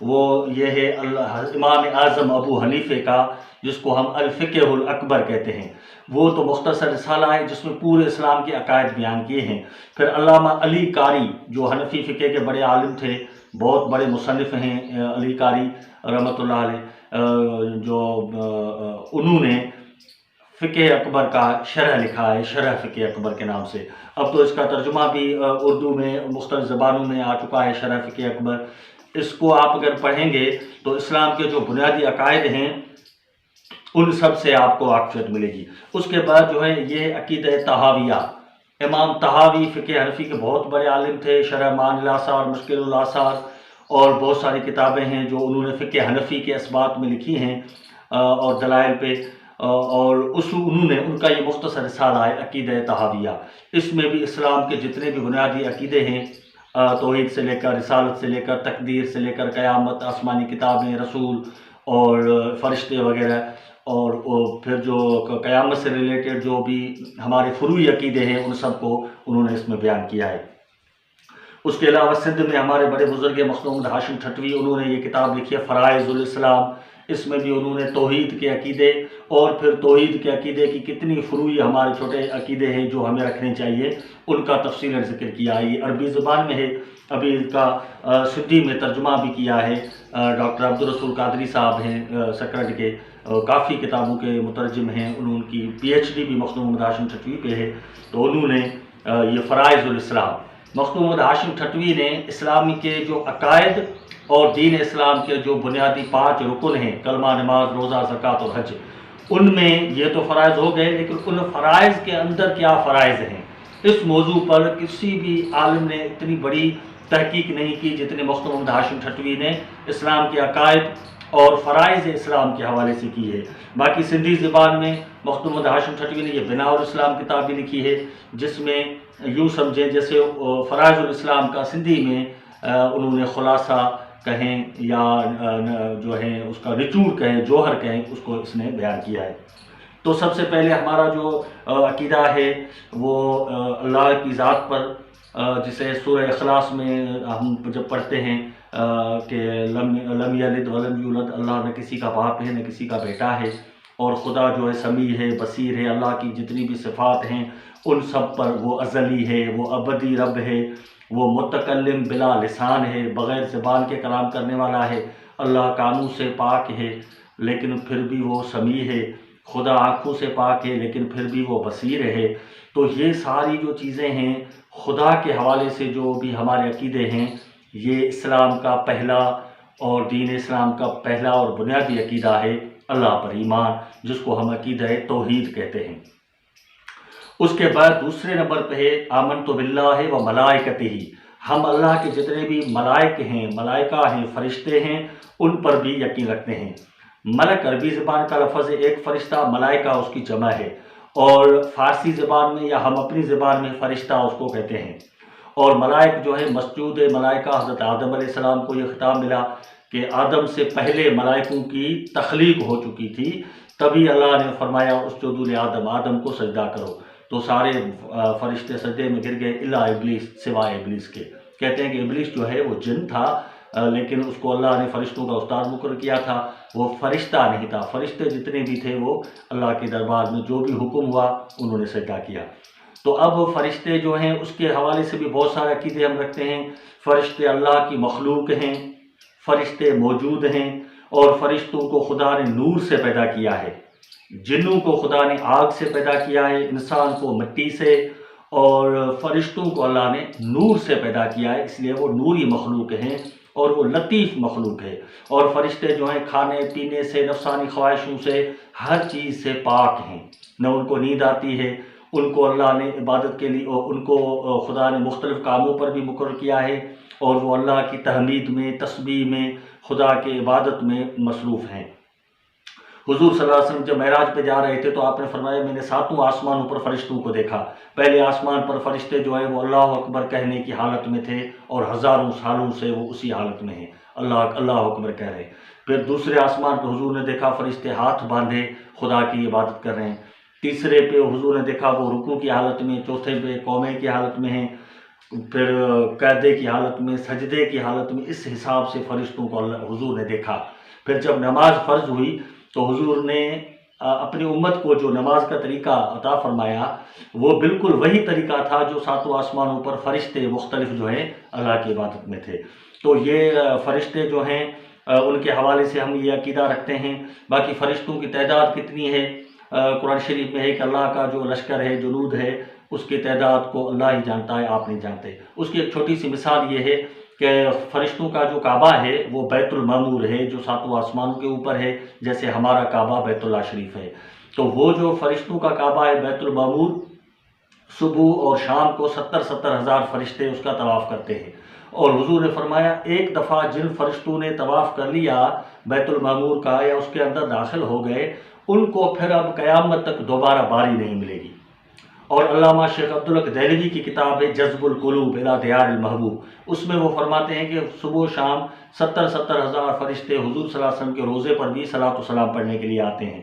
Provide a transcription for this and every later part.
وہ یہ ہے امام اعظم ابو حنیفے کا، جس کو ہم الفقہ الاکبر کہتے ہیں۔ وہ تو مختصر رسالہ ہے جس میں پورے اسلام کے عقائد بیان کیے ہیں۔ پھر علامہ علی قاری جو حنفی فقہ کے بڑے عالم تھے، بہت بڑے مصنف ہیں علی قاری رحمۃ اللہ علیہ، جو انہوں نے فقہ اکبر کا شرح لکھا ہے، شرح فقہ اکبر کے نام سے۔ اب تو اس کا ترجمہ بھی اردو میں مختلف زبانوں میں آ چکا ہے، شرح فقہ اکبر۔ اس کو آپ اگر پڑھیں گے تو اسلام کے جو بنیادی عقائد ہیں ان سب سے آپ کو واقفیت ملے گی۔ اس کے بعد جو ہے یہ عقیدہ طحاویہ، امام طحاوی فقہ حنفی کے بہت بڑے عالم تھے، شرح معانی الاثار، مشکل الاثار اور بہت ساری کتابیں ہیں جو انہوں نے فقہ حنفی کے اثبات میں لکھی ہیں اور دلائل پہ، اور انہوں نے ان کا یہ مختصر رسالہ ہے عقیدہ طحاویہ۔ اس میں بھی اسلام کے جتنے بھی بنیادی عقیدے ہیں، توحید سے لے کر، رسالت سے لے کر، تقدیر سے لے کر، قیامت، آسمانی کتابیں، رسول اور فرشتے وغیرہ، اور پھر جو قیامت سے ریلیٹڈ جو بھی ہمارے فروعی عقیدے ہیں ان سب کو انہوں نے اس میں بیان کیا ہے۔ اس کے علاوہ سندھ میں ہمارے بڑے بزرگ مخدوم ہاشم ٹھٹوی، انہوں نے یہ کتاب لکھی ہے فرائض الاسلام۔ اس میں بھی انہوں نے توحید کے عقیدے اور پھر توحید کے عقیدے کی کتنی فروعی ہمارے چھوٹے عقیدے ہیں جو ہمیں رکھنے چاہیے، ان کا تفصیل ذکر کیا ہے۔ یہ عربی زبان میں ہے، ابھی اس کا سندھی میں ترجمہ بھی کیا ہے۔ ڈاکٹر عبدالرسول قادری صاحب ہیں سکرٹ کے، کافی کتابوں کے مترجم ہیں، انہوں کی پی ایچ ڈی بھی مخدوم محمد ہاشم ٹھٹوی پہ ہے۔ تو انہوں نے یہ فرائض الاسلام، مخدوم محمد ہاشم ٹھٹوی نے اسلامی کے جو عقائد اور دین اسلام کے جو بنیادی 5 رکن ہیں، کلمہ، نماز، روزہ، زکوٰۃ اور حج، ان میں یہ تو فرائض ہو گئے، لیکن ان فرائض کے اندر کیا فرائض ہیں، اس موضوع پر کسی بھی عالم نے اتنی بڑی تحقیق نہیں کی جتنے مخدوم محمد ہاشم ٹھٹوی نے اسلام کے عقائد اور فرائض اسلام کے حوالے سے کی ہے۔ باقی سندھی زبان میں مخدوم محمد ہاشم ٹھٹوی نے یہ بناء الاسلام کتاب بھی لکھی ہے، جس میں یوں سمجھیں جیسے فرائض الاسلام کا سندھی میں انہوں نے خلاصہ کہیں یا جو ہے اس کا نچوڑ کہیں، جوہر کہیں، اس کو اس نے بیان کیا ہے۔ تو سب سے پہلے ہمارا جو عقیدہ ہے وہ اللہ کی ذات پر، جسے سورہ اخلاص میں ہم جب پڑھتے ہیں کہ لم یلد ولم یولد، اللہ نہ کسی کا باپ ہے نہ کسی کا بیٹا ہے، اور خدا جو ہے سمیع ہے، بصیر ہے، اللہ کی جتنی بھی صفات ہیں ان سب پر وہ ازلی ہے، وہ ابدی رب ہے، وہ متکلم بلا لسان ہے، بغیر زبان کے کلام کرنے والا ہے، اللہ کانوں سے پاک ہے لیکن پھر بھی وہ سمیع ہے، خدا آنکھوں سے پاک ہے لیکن پھر بھی وہ بصیر ہے۔ تو یہ ساری جو چیزیں ہیں خدا کے حوالے سے جو بھی ہمارے عقیدے ہیں، یہ اسلام کا پہلا اور دین اسلام کا پہلا اور بنیادی عقیدہ ہے اللہ پر ایمان، جس کو ہم عقیدہ توحید کہتے ہیں۔ اس کے بعد دوسرے نمبر پہ ہے آمنت باللہ و ملائکتہ، ہم اللہ کے جتنے بھی ملائک ہیں، ملائکہ ہیں، فرشتے ہیں، ان پر بھی یقین رکھتے ہیں۔ ملک عربی زبان کا لفظ ہے، ایک فرشتہ، ملائکہ اس کی جمع ہے، اور فارسی زبان میں یا ہم اپنی زبان میں فرشتہ اس کو کہتے ہیں۔ اور ملائک جو ہے مسجود ملائکہ، حضرت آدم علیہ السلام کو یہ خطاب ملا کہ آدم سے پہلے ملائکوں کی تخلیق ہو چکی تھی، تبھی اللہ نے فرمایا اسجدوا لآدم، آدم کو سجدہ کرو، تو سارے فرشتے سجدے میں گر گئے الا ابلیس، سوائے ابلیس کے۔ کہتے ہیں کہ ابلیس جو ہے وہ جن تھا، لیکن اس کو اللہ نے فرشتوں کا استاد مقرر کیا تھا، وہ فرشتہ نہیں تھا۔ فرشتے جتنے بھی تھے وہ اللہ کے دربار میں جو بھی حکم ہوا انہوں نے سجدہ کیا۔ تو اب فرشتے جو ہیں اس کے حوالے سے بھی بہت سارے عقیدے ہم رکھتے ہیں۔ فرشتے اللہ کی مخلوق ہیں، فرشتے موجود ہیں، اور فرشتوں کو خدا نے نور سے پیدا کیا ہے، جنوں کو خدا نے آگ سے پیدا کیا ہے، انسان کو مٹی سے، اور فرشتوں کو اللہ نے نور سے پیدا کیا ہے، اس لیے وہ نوری مخلوق ہیں اور وہ لطیف مخلوق ہے۔ اور فرشتے جو ہیں کھانے پینے سے، نفسانی خواہشوں سے، ہر چیز سے پاک ہیں، نہ ان کو نیند آتی ہے، ان کو اللہ نے عبادت کے لیے، ان کو خدا نے مختلف کاموں پر بھی مقرر کیا ہے، اور وہ اللہ کی تحمید میں، تسبیح میں، خدا کی عبادت میں مصروف ہیں۔ حضور صلی اللہ علیہ وسلم جب معراج پہ جا رہے تھے تو آپ نے فرمایا میں نے 7 آسمانوں پر فرشتوں کو دیکھا۔ پہلے آسمان پر فرشتے جو ہیں وہ اللہ اکبر کہنے کی حالت میں تھے، اور ہزاروں سالوں سے وہ اسی حالت میں ہیں، اللہ اکبر کہہ رہے ہیں۔ پھر دوسرے آسمان پہ حضور نے دیکھا فرشتے ہاتھ باندھے خدا کی عبادت کر رہے ہیں۔ تیسرے پہ حضور نے دیکھا وہ رکوع کی حالت میں، چوتھے پہ قومے کی حالت میں ہیں، پھر قیدے کی حالت میں، سجدے کی حالت میں، اس حساب سے فرشتوں کو حضور نے دیکھا۔ پھر جب نماز فرض ہوئی تو حضور نے اپنی امت کو جو نماز کا طریقہ عطا فرمایا وہ بالکل وہی طریقہ تھا جو ساتوں آسمانوں پر فرشتے مختلف جو ہیں اللہ کی عبادت میں تھے۔ تو یہ فرشتے جو ہیں ان کے حوالے سے ہم یہ عقیدہ رکھتے ہیں۔ باقی فرشتوں کی تعداد کتنی ہے، قرآن شریف میں ہے کہ اللہ کا جو لشکر ہے، جنود ہے، اس کی تعداد کو اللہ ہی جانتا ہے، آپ نہیں جانتے۔ اس کی ایک چھوٹی سی مثال یہ ہے کہ فرشتوں کا جو کعبہ ہے وہ بیت المعمور ہے جو ساتوں آسمانوں کے اوپر ہے، جیسے ہمارا کعبہ بیت اللہ شریف ہے۔ تو وہ جو فرشتوں کا کعبہ ہے بیت المعمور، صبح اور شام کو 70 ہزار فرشتے اس کا طواف کرتے ہیں۔ اور حضور نے فرمایا ایک دفعہ جن فرشتوں نے طواف کر لیا بیت المعمور کا یا اس کے اندر داخل ہو گئے، ان کو پھر اب قیامت تک دوبارہ باری نہیں ملے گی۔ اور علامہ شیخ عبدالحق دہلوی کی کتاب ہے جذب القلوب الی دیار المحبوب، اس میں وہ فرماتے ہیں کہ صبح و شام 70 ہزار فرشتے حضور صلی اللہ علیہ وسلم کے روزے پر بھی صلاۃ و سلام پڑھنے کے لیے آتے ہیں۔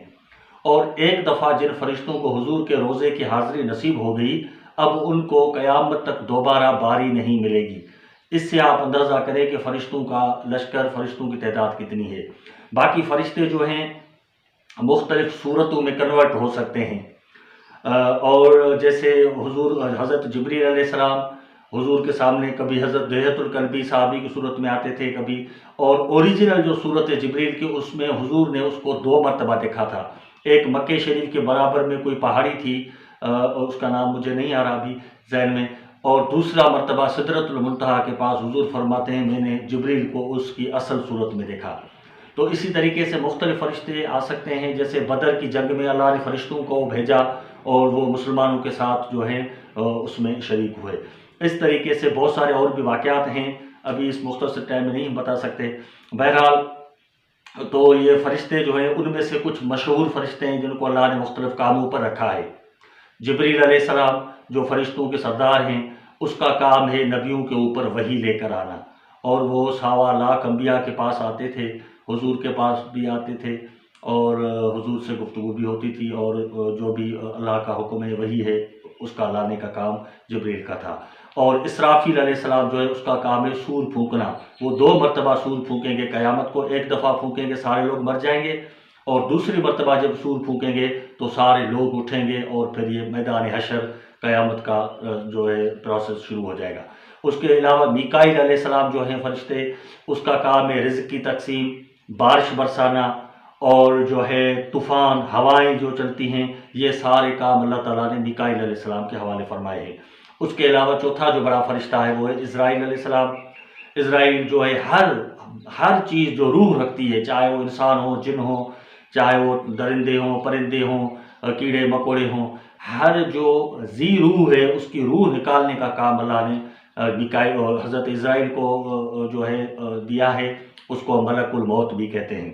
اور ایک دفعہ جن فرشتوں کو حضور کے روزے کی حاضری نصیب ہو گئی، اب ان کو قیامت تک دوبارہ باری نہیں ملے گی۔ اس سے آپ اندازہ کریں کہ فرشتوں کا لشکر، فرشتوں کی تعداد کتنی ہے۔ باقی فرشتے جو ہیں مختلف صورتوں میں کنورٹ ہو سکتے ہیں، اور جیسے حضور حضرت جبریل علیہ السلام حضور کے سامنے کبھی حضرت دہیۃ الکلبی صحابی کی صورت میں آتے تھے کبھی، اور اوریجنل جو صورت ہے جبریل کی اس میں حضور نے اس کو 2 مرتبہ دیکھا تھا۔ ایک مکہ شریف کے برابر میں کوئی پہاڑی تھی، اس کا نام مجھے نہیں آ رہا ابھی ذہن میں، اور دوسرا مرتبہ سدرۃ المنتہا کے پاس حضور فرماتے ہیں میں نے جبریل کو اس کی اصل صورت میں دیکھا۔ تو اسی طریقے سے مختلف فرشتے آ سکتے ہیں، جیسے بدر کی جنگ میں اللہ نے فرشتوں کو بھیجا اور وہ مسلمانوں کے ساتھ جو ہیں اس میں شریک ہوئے۔ اس طریقے سے بہت سارے اور بھی واقعات ہیں، ابھی اس مختصر ٹائم میں نہیں بتا سکتے۔ بہرحال تو یہ فرشتے جو ہیں ان میں سے کچھ مشہور فرشتے ہیں جن کو اللہ نے مختلف کاموں پر رکھا ہے۔ جبریل علیہ السلام جو فرشتوں کے سردار ہیں، اس کا کام ہے نبیوں کے اوپر وحی لے کر آنا، اور وہ 1.25 انبیاء کے پاس آتے تھے، حضور کے پاس بھی آتے تھے، اور حضور سے گفتگو بھی ہوتی تھی، اور جو بھی اللہ کا حکم ہے وہی ہے اس کا لانے کا کام جبریل کا تھا۔ اور اسرافیل علیہ السلام جو ہے اس کا کام ہے سور پھونکنا، وہ 2 مرتبہ سور پھونکیں گے قیامت کو، ایک دفعہ پھونکیں گے سارے لوگ مر جائیں گے، اور دوسری مرتبہ جب سور پھونکیں گے تو سارے لوگ اٹھیں گے، اور پھر یہ میدان حشر قیامت کا جو ہے پروسیس شروع ہو جائے گا۔ اس کے علاوہ میکائیل علیہ السلام جو ہیں فرشتے، اس کا کام ہے رزق کی تقسیم، بارش برسانا، اور جو ہے طوفان، ہوائیں جو چلتی ہیں، یہ سارے کام اللہ تعالیٰ نے میکائیل علیہ السلام کے حوالے فرمائے ہیں۔ اس کے علاوہ چوتھا جو بڑا فرشتہ ہے وہ ہے اسرائیل علیہ السلام۔ اسرائیل جو ہے ہر چیز جو روح رکھتی ہے، چاہے وہ انسان ہو، جن ہو، چاہے وہ درندے ہوں، پرندے ہوں، کیڑے مکوڑے ہوں، ہر جو ذی روح ہے اس کی روح نکالنے کا کام اللہ نے میکائیل اور حضرت اسرائیل کو جو ہے دیا ہے، اس کو ملک الموت بھی کہتے ہیں۔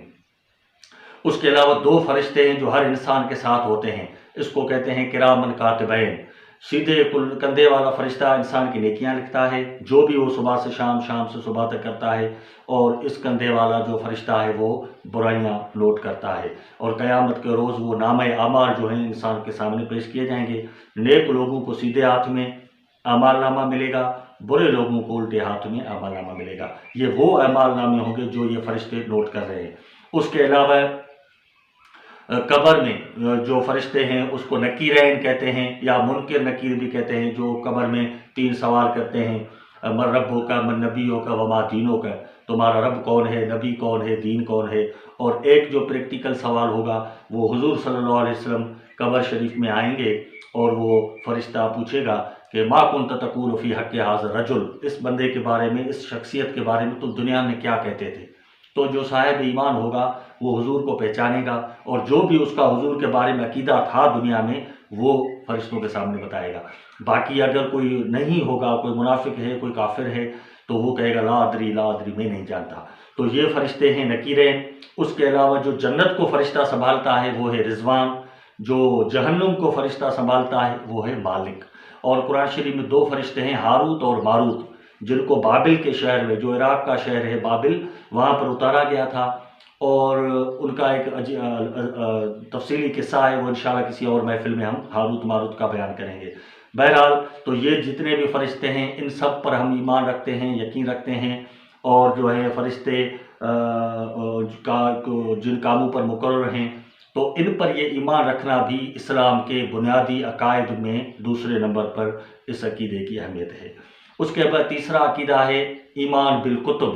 اس کے علاوہ 2 فرشتے ہیں جو ہر انسان کے ساتھ ہوتے ہیں، اس کو کہتے ہیں کرامن کاتبین۔ سیدھے کندھے والا فرشتہ انسان کی نیکیاں لکھتا ہے، جو بھی وہ صبح سے شام، شام سے صبح تک کرتا ہے، اور اس کندھے والا جو فرشتہ ہے وہ برائیاں نوٹ کرتا ہے، اور قیامت کے روز وہ نامہ اعمال جو ہیں انسان کے سامنے پیش کیے جائیں گے۔ نیک لوگوں کو سیدھے ہاتھ میں اعمال نامہ ملے گا، برے لوگوں کو الٹے ہاتھ میں اعمال نامہ ملے گا۔ یہ وہ اعمال نامے ہوں گے جو یہ فرشتے نوٹ کر رہے ہیں۔ اس کے علاوہ قبر میں جو فرشتے ہیں اس کو نکیرین کہتے ہیں، یا منکر نکیر بھی کہتے ہیں، جو قبر میں 3 سوال کرتے ہیں، من ربک، من نبیک، وما دینک، تمہارا رب کون ہے، نبی کون ہے، دین کون ہے۔ اور ایک جو پریکٹیکل سوال ہوگا وہ حضور صلی اللہ علیہ وسلم قبر شریف میں آئیں گے، اور وہ فرشتہ پوچھے گا کہ ما کنت تقول فی حق ھذا الرجل، اس بندے کے بارے میں، اس شخصیت کے بارے میں تم دنیا میں کیا کہتے تھے۔ تو جو صاحب ایمان ہوگا وہ حضور کو پہچانے گا، اور جو بھی اس کا حضور کے بارے میں عقیدہ تھا دنیا میں وہ فرشتوں کے سامنے بتائے گا۔ باقی اگر کوئی نہیں ہوگا، کوئی منافق ہے، کوئی کافر ہے، تو وہ کہے گا لا ادری لا ادری، میں نہیں جانتا۔ تو یہ فرشتے ہیں نکیرین۔ اس کے علاوہ جو جنت کو فرشتہ سنبھالتا ہے وہ ہے رضوان، جو جہنم کو فرشتہ سنبھالتا ہے وہ ہے مالک۔ اور قرآن شریف میں 2 فرشتے ہیں ہاروت اور ماروت، جن کو بابل کے شہر میں، جو عراق کا شہر ہے بابل، وہاں پر اتارا گیا تھا، اور ان کا ایک تفصیلی قصہ ہے، وہ انشاءاللہ کسی اور محفل میں ہم ہاروت ماروت کا بیان کریں گے۔ بہرحال تو یہ جتنے بھی فرشتے ہیں ان سب پر ہم ایمان رکھتے ہیں، یقین رکھتے ہیں، اور جو ہے فرشتے جن کاموں پر مقرر ہیں تو ان پر یہ ایمان رکھنا بھی اسلام کے بنیادی عقائد میں دوسرے نمبر پر اس عقیدے کی اہمیت ہے۔ اس کے بعد تیسرا عقیدہ ہے ایمان بالکتب،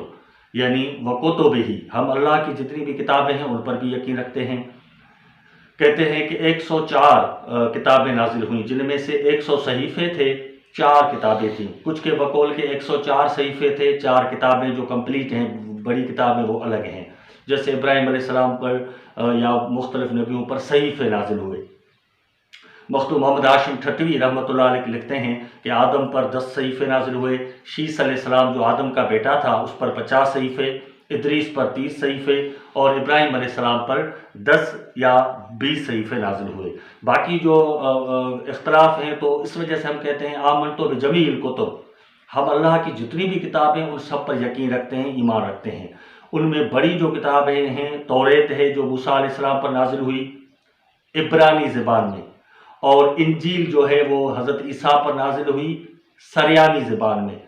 یعنی وکتب ہی، ہم اللہ کی جتنی بھی کتابیں ہیں ان پر بھی یقین رکھتے ہیں۔ کہتے ہیں کہ 104 کتابیں نازل ہوئیں، جن میں سے 100 صحیفے تھے، 4 کتابیں تھیں۔ کچھ کے بقول کے 104 صحیفے تھے، 4 کتابیں جو کمپلیٹ ہیں، بڑی کتابیں وہ الگ ہیں، جیسے ابراہیم علیہ السلام پر یا مختلف نبیوں پر صحیفے نازل ہوئے۔ مختوم محمد ہاشم ٹھٹوی رحمۃ اللہ علیہ لکھتے ہیں کہ آدم پر 10 صحیفے نازل ہوئے، شیس علیہ السلام جو آدم کا بیٹا تھا اس پر 50 صحیفے، ادریس پر 30 صحیفے، اور ابراہیم علیہ السلام پر 10 یا 20 صحیفے نازل ہوئے۔ باقی جو اختلاف ہیں تو اس وجہ سے ہم کہتے ہیں آمنت بجمیع الکتب، ہم اللہ کی جتنی بھی کتابیں ان سب پر یقین رکھتے ہیں، ایمان رکھتے ہیں۔ ان میں بڑی جو کتابیں ہیں، توریت ہے جو موسیٰ علیہ السلام پر نازل ہوئی عبرانی زبان میں، اور انجیل جو ہے وہ حضرت عیسیٰ پر نازل ہوئی سریانی زبان میں،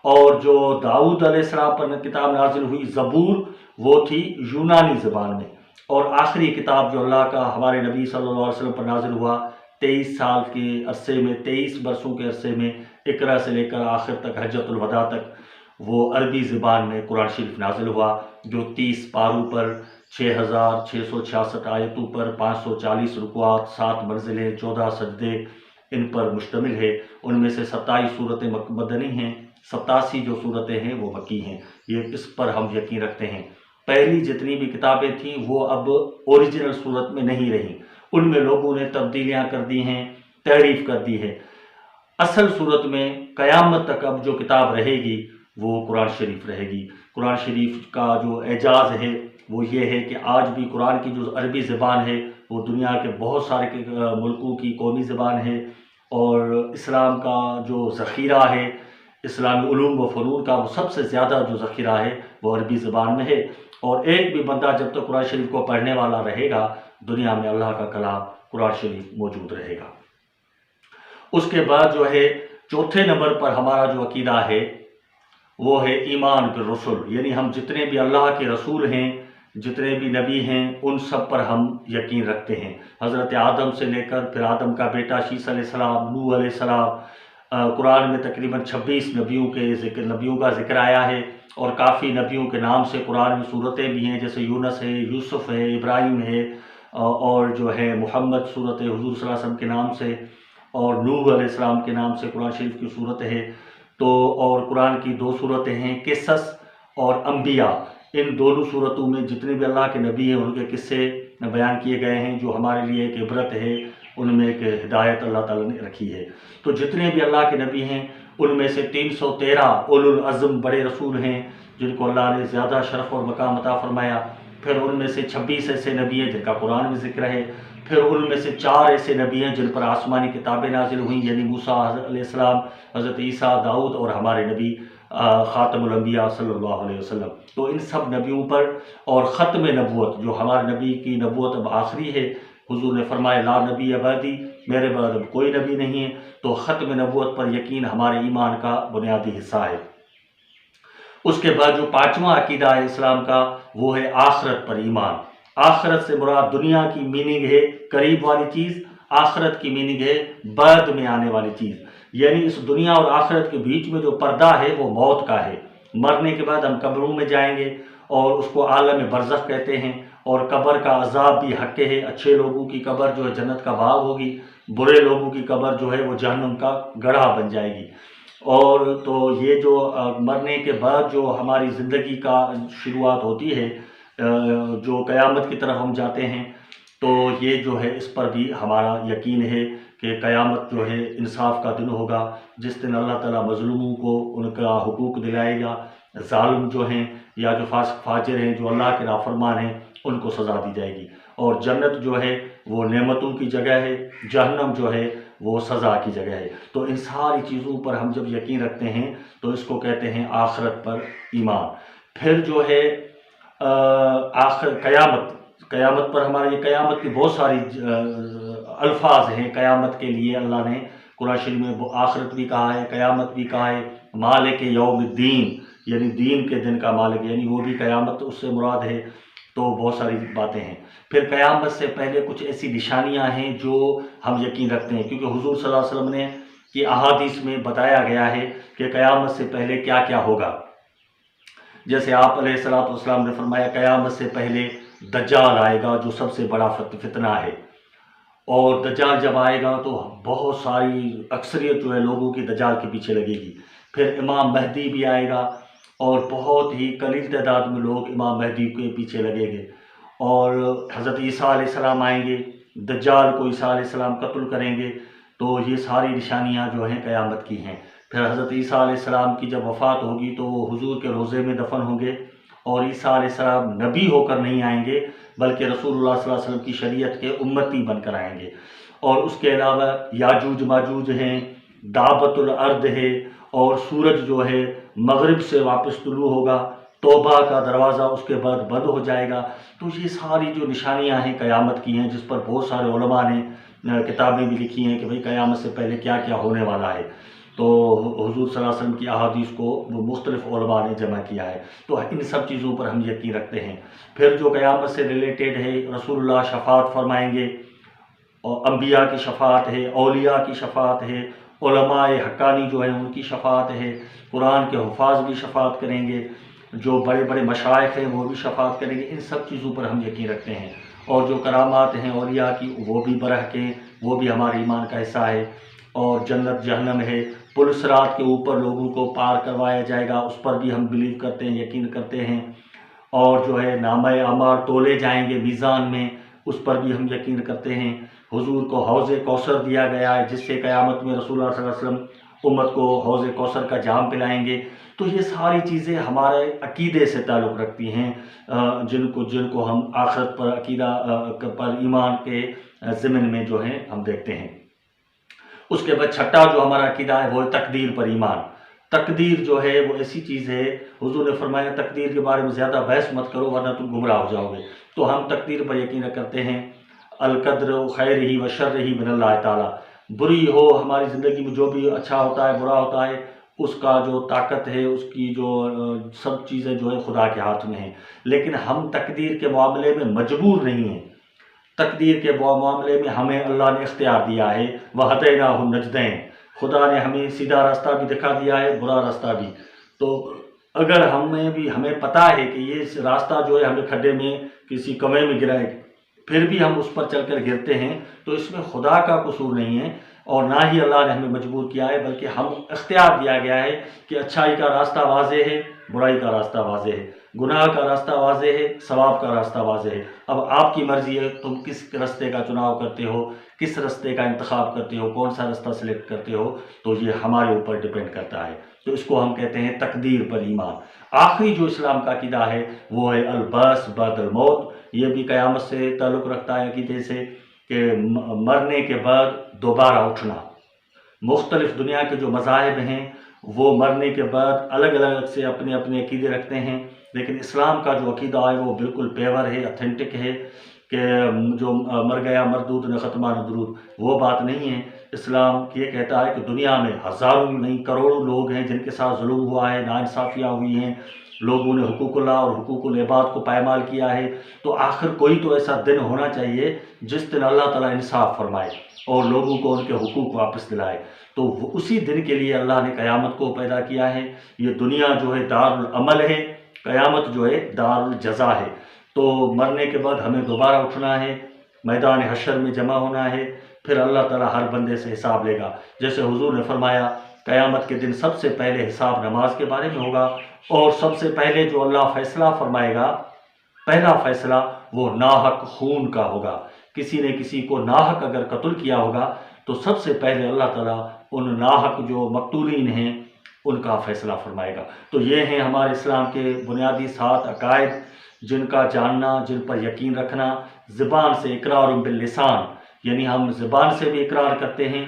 اور جو داؤد علیہ السلام پر کتاب نازل ہوئی زبور، وہ تھی یونانی زبان میں، اور آخری کتاب جو اللہ کا ہمارے نبی صلی اللہ علیہ وسلم پر نازل ہوا 23 سال کے عرصے میں، 23 برسوں کے عرصے میں، اقرا سے لے کر آخر تک حجۃ الوداع تک، وہ عربی زبان میں قرآن شریف نازل ہوا، جو 30 پاروں پر 6666 آیتوں پر 540 رکوعات، 7 منزلیں، 14 سجدے ان پر مشتمل ہے۔ ان میں سے 27 صورتیں مدنی ہیں، 87 جو صورتیں ہیں وہ مکی ہیں، یہ اس پر ہم یقین رکھتے ہیں۔ پہلی جتنی بھی کتابیں تھیں وہ اب اوریجنل صورت میں نہیں رہیں، ان میں لوگوں نے تبدیلیاں کر دی ہیں، تحریف کر دی ہے۔ اصل صورت میں قیامت تک اب جو کتاب رہے گی وہ قرآن شریف رہے گی۔ قرآن شریف کا جو اعجاز ہے وہ یہ ہے کہ آج بھی قرآن کی جو عربی زبان ہے وہ دنیا کے بہت سارے ملکوں کی قومی زبان ہے، اور اسلام کا جو ذخیرہ ہے، اسلامی علوم و فنون کا وہ سب سے زیادہ جو ذخیرہ ہے وہ عربی زبان میں ہے، اور ایک بھی بندہ جب تک قرآن شریف کو پڑھنے والا رہے گا دنیا میں اللہ کا کلام قرآن شریف موجود رہے گا۔ اس کے بعد جو ہے چوتھے نمبر پر ہمارا جو عقیدہ ہے وہ ہے ایمان بالرسل، یعنی ہم جتنے بھی اللہ کے رسول ہیں، جتنے بھی نبی ہیں، ان سب پر ہم یقین رکھتے ہیں۔ حضرت آدم سے لے کر پھر آدم کا بیٹا شیس علیہ السلام، نوح علیہ السلام، قرآن میں تقریباً 26 نبیوں کا ذکر آیا ہے، اور کافی نبیوں کے نام سے قرآن میں صورتیں بھی ہیں، جیسے یونس ہے، یوسف ہے، ابراہیم ہے، اور جو ہے محمد صورت حضور صلی اللہ علیہ وسلم کے نام سے، اور نوح علیہ السلام کے نام سے قرآن شریف کی صورت ہے۔ تو اور قرآن کی 2 صورتیں ہیں، قصص اور انبیاء، ان دونوں صورتوں میں جتنے بھی اللہ کے نبی ہیں ان کے قصے بیان کیے گئے ہیں، جو ہمارے لیے ایک عبرت ہے، ان میں ایک ہدایت اللہ تعالیٰ نے رکھی ہے۔ تو جتنے بھی اللہ کے نبی ہیں ان میں سے 313 اولو العزم بڑے رسول ہیں جن کو اللہ نے زیادہ شرف اور مقام عطا فرمایا، پھر ان میں سے 26 ایسے نبی ہیں جن کا قرآن میں ذکر ہے، پھر ان میں سے 4 ایسے نبی ہیں جن پر آسمانی کتابیں نازل ہوئیں، یعنی موسیٰ علیہ السلام، حضرت عیسیٰ، داؤد، اور ہمارے نبی خاتم الانبیاء صلی اللہ علیہ وسلم۔ تو ان سب نبیوں پر، اور ختم نبوت جو ہمارے نبی کی نبوت اب آخری ہے، حضور نے فرمایا لا نبی بعدی، میرے بعد اب کوئی نبی نہیں ہے، تو ختم نبوت پر یقین ہمارے ایمان کا بنیادی حصہ ہے۔ اس کے بعد جو 5واں عقیدہ ہے اسلام کا وہ ہے آخرت پر ایمان۔ آخرت سے مراد دنیا کی میننگ ہے قریب والی چیز، آخرت کی میننگ ہے بعد میں آنے والی چیز، یعنی اس دنیا اور آخرت کے بیچ میں جو پردہ ہے وہ موت کا ہے۔ مرنے کے بعد ہم قبروں میں جائیں گے، اور اس کو عالم برزخ کہتے ہیں، اور قبر کا عذاب بھی حق ہے۔ اچھے لوگوں کی قبر جو ہے جنت کا باغ ہوگی، برے لوگوں کی قبر جو ہے وہ جہنم کا گڑھا بن جائے گی۔ اور تو یہ جو مرنے کے بعد جو ہماری زندگی کا شروعات ہوتی ہے، جو قیامت کی طرف ہم جاتے ہیں، تو یہ جو ہے اس پر بھی ہمارا یقین ہے کہ قیامت جو ہے انصاف کا دن ہوگا، جس دن اللہ تعالیٰ مظلوموں کو ان کا حقوق دلائے گا، ظالم جو ہیں یا جو فاسق فاجر ہیں، جو اللہ کے نافرمان ہیں، ان کو سزا دی جائے گی۔ اور جنت جو ہے وہ نعمتوں کی جگہ ہے، جہنم جو ہے وہ سزا کی جگہ ہے۔ تو ان ساری چیزوں پر ہم جب یقین رکھتے ہیں تو اس کو کہتے ہیں آخرت پر ایمان۔ پھر جو ہے قیامت پر ہمارے یہ قیامت کی بہت ساری الفاظ ہیں۔ قیامت کے لیے اللہ نے قرآن شریف میں وہ آخرت بھی کہا ہے، قیامت بھی کہا ہے، مالک یوم الدین یعنی دین کے دن کا مالک، یعنی وہ بھی قیامت اس سے مراد ہے۔ تو بہت ساری باتیں ہیں۔ پھر قیامت سے پہلے کچھ ایسی نشانیاں ہیں جو ہم یقین رکھتے ہیں، کیونکہ حضور صلی اللہ علیہ وسلم نے کی احادیث میں بتایا گیا ہے کہ قیامت سے پہلے کیا کیا ہوگا۔ جیسے آپ علیہ الصلوۃ والسلام نے فرمایا قیامت سے پہلے دجال آئے گا جو سب سے بڑا فتنہ ہے، اور دجال جب آئے گا تو بہت ساری اکثریت جو ہے لوگوں کی دجال کے پیچھے لگے گی۔ پھر امام مہدی بھی آئے گا اور بہت ہی قلیل تعداد میں لوگ امام مہدی کے پیچھے لگیں گے، اور حضرت عیسیٰ علیہ السلام آئیں گے، دجال کو عیسیٰ علیہ السلام قتل کریں گے۔ تو یہ ساری نشانیاں جو ہیں قیامت کی ہیں۔ پھر حضرت عیسیٰ علیہ السلام کی جب وفات ہوگی تو وہ حضور کے روضے میں دفن ہوں گے، اور عیسیٰ علیہ السلام نبی ہو کر نہیں آئیں گے بلکہ رسول اللہ صلی اللہ علیہ وسلم کی شریعت کے امتی بن کر آئیں گے۔ اور اس کے علاوہ یاجوج ماجوج ہیں، دعوت الارض ہے، اور سورج جو ہے مغرب سے واپس طلوع ہوگا، توبہ کا دروازہ اس کے بعد بند ہو جائے گا۔ تو یہ ساری جو نشانیاں ہیں قیامت کی ہیں، جس پر بہت سارے علماء نے کتابیں بھی لکھی ہیں کہ بھئی قیامت سے پہلے کیا کیا ہونے والا ہے۔ تو حضور صلی اللہ علیہ وسلم کی احادیث کو مختلف علماء نے جمع کیا ہے۔ تو ان سب چیزوں پر ہم یقین رکھتے ہیں۔ پھر جو قیامت سے ریلیٹڈ ہے، رسول اللہ شفاعت فرمائیں گے، اور انبیاء کی شفاعت ہے، اولیاء کی شفاعت ہے، علماء حقانی جو ہیں ان کی شفاعت ہے، قرآن کے حفاظ بھی شفاعت کریں گے، جو بڑے بڑے مشائخ ہیں وہ بھی شفاعت کریں گے۔ ان سب چیزوں پر ہم یقین رکھتے ہیں۔ اور جو کرامات ہیں اولیاء کی وہ بھی برحق ہیں، وہ بھی ہمارے ایمان کا حصہ ہے۔ اور جنت جہنم ہے، پل صراط کے اوپر لوگوں کو پار کروایا جائے گا، اس پر بھی ہم بلیو کرتے ہیں، یقین کرتے ہیں۔ اور جو ہے نامہ اعمال تولے جائیں گے میزان میں، اس پر بھی ہم یقین کرتے ہیں۔ حضور کو حوض کوثر دیا گیا ہے، جس سے قیامت میں رسول اللہ صلی اللہ علیہ وسلم امت کو حوض کوثر کا جام پلائیں گے۔ تو یہ ساری چیزیں ہمارے عقیدے سے تعلق رکھتی ہیں، جن کو ہم آخرت پر عقیدہ پر ایمان کے ضمن میں جو ہیں ہم دیکھتے ہیں۔ اس کے بعد چھٹا جو ہمارا عقیدہ ہے وہ ہے تقدیر پر ایمان۔ تقدیر جو ہے وہ ایسی چیز ہے، حضور نے فرمایا تقدیر کے بارے میں زیادہ بحث مت کرو ورنہ تم گمراہ ہو جاؤ گے۔ تو ہم تقدیر پر یقین کرتے ہیں۔ القدر خیرہ و شرہ من اللہ تعالیٰ، بری ہو ہماری زندگی میں جو بھی اچھا ہوتا ہے برا ہوتا ہے، اس کا جو طاقت ہے، اس کی جو سب چیزیں جو ہے خدا کے ہاتھ میں ہیں۔ لیکن ہم تقدیر کے معاملے میں مجبور نہیں ہیں۔ تقدیر کے معاملے میں ہمیں اللہ نے اختیار دیا ہے، وَہَدَيْنَاهُ النَّجْدَيْنِ، خدا نے ہمیں سیدھا راستہ بھی دکھا دیا ہے، برا راستہ بھی۔ تو اگر ہمیں پتہ ہے کہ یہ راستہ جو ہے ہمیں کھڈے میں کسی کنویں میں گرائے، پھر بھی ہم اس پر چل کر گرتے ہیں، تو اس میں خدا کا قصور نہیں ہے، اور نہ ہی اللہ نے ہمیں مجبور کیا ہے، بلکہ ہم اختیار دیا گیا ہے کہ اچھائی کا راستہ واضح ہے، برائی کا راستہ واضح ہے، گناہ کا راستہ واضح ہے، ثواب کا راستہ واضح ہے۔ اب آپ کی مرضی ہے تم کس راستے کا چناؤ کرتے ہو، کس راستے کا انتخاب کرتے ہو، کون سا راستہ سلیکٹ کرتے ہو، تو یہ ہمارے اوپر ڈیپینڈ کرتا ہے۔ تو اس کو ہم کہتے ہیں تقدیر پر ایمان۔ آخری جو اسلام کا عقیدہ ہے وہ ہے البعث بعد الموت۔ یہ بھی قیامت سے تعلق رکھتا ہے عقیدے سے، کہ مرنے کے بعد دوبارہ اٹھنا۔ مختلف دنیا کے جو مذاہب ہیں وہ مرنے کے بعد الگ الگ سے اپنے اپنے عقیدے رکھتے ہیں، لیکن اسلام کا جو عقیدہ ہے وہ بالکل پیور ہے، اتھینٹک ہے، کہ جو مر گیا مردود نے ختمہ نہ درود، وہ بات نہیں ہے۔ اسلام یہ کہتا ہے کہ دنیا میں ہزاروں نہیں کروڑوں لوگ ہیں جن کے ساتھ ظلم ہوا ہے، ناانصافیاں ہوئی ہیں، لوگوں نے حقوق اللہ اور حقوق العباد کو پائمال کیا ہے، تو آخر کوئی تو ایسا دن ہونا چاہیے جس دن اللہ تعالیٰ انصاف فرمائے اور لوگوں کو ان کے حقوق واپس دلائے۔ تو اسی دن کے لیے اللہ نے قیامت کو پیدا کیا ہے۔ یہ دنیا جو ہے دار العمل ہے، قیامت جو ہے دار الجزا ہے۔ تو مرنے کے بعد ہمیں دوبارہ اٹھنا ہے، میدان حشر میں جمع ہونا ہے، پھر اللہ تعالیٰ ہر بندے سے حساب لے گا۔ جیسے حضور نے فرمایا قیامت کے دن سب سے پہلے حساب نماز کے بارے میں ہوگا، اور سب سے پہلے جو اللہ فیصلہ فرمائے گا، پہلا فیصلہ وہ ناحق خون کا ہوگا۔ کسی نے کسی کو ناحق اگر قتل کیا ہوگا تو سب سے پہلے اللہ تعالیٰ ان ناحق جو مقتولین ہیں ان کا فیصلہ فرمائے گا۔ تو یہ ہیں ہمارے اسلام کے بنیادی 7 عقائد، جن کا جاننا، جن پر یقین رکھنا۔ زبان سے اقرار باللسان، یعنی ہم زبان سے بھی اقرار کرتے ہیں،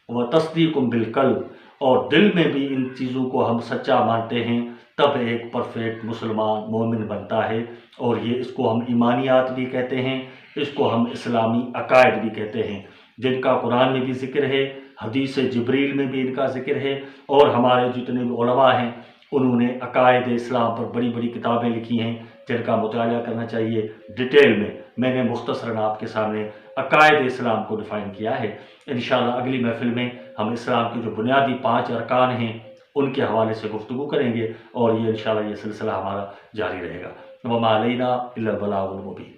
وہ تصدیق بالقلب، اور دل میں بھی ان چیزوں کو ہم سچا مانتے ہیں، تب ایک پرفیکٹ مسلمان مومن بنتا ہے۔ اور اس کو ہم ایمانیات بھی کہتے ہیں، اس کو ہم اسلامی عقائد بھی کہتے ہیں، جن کا قرآن میں بھی ذکر ہے، حدیث جبریل میں بھی ان کا ذکر ہے، اور ہمارے جتنے بھی علماء ہیں انہوں نے عقائد اسلام پر بڑی بڑی کتابیں لکھی ہیں جن کا مطالعہ کرنا چاہیے ڈیٹیل میں نے مختصراً آپ کے سامنے عقائد اسلام کو ڈیفائن کیا ہے۔ انشاءاللہ اگلی محفل میں ہم اسلام کے جو بنیادی 5 ارکان ہیں ان کے حوالے سے گفتگو کریں گے، اور یہ انشاءاللہ یہ سلسلہ ہمارا جاری رہے گا۔ وما علینا الا البلاغ المبین۔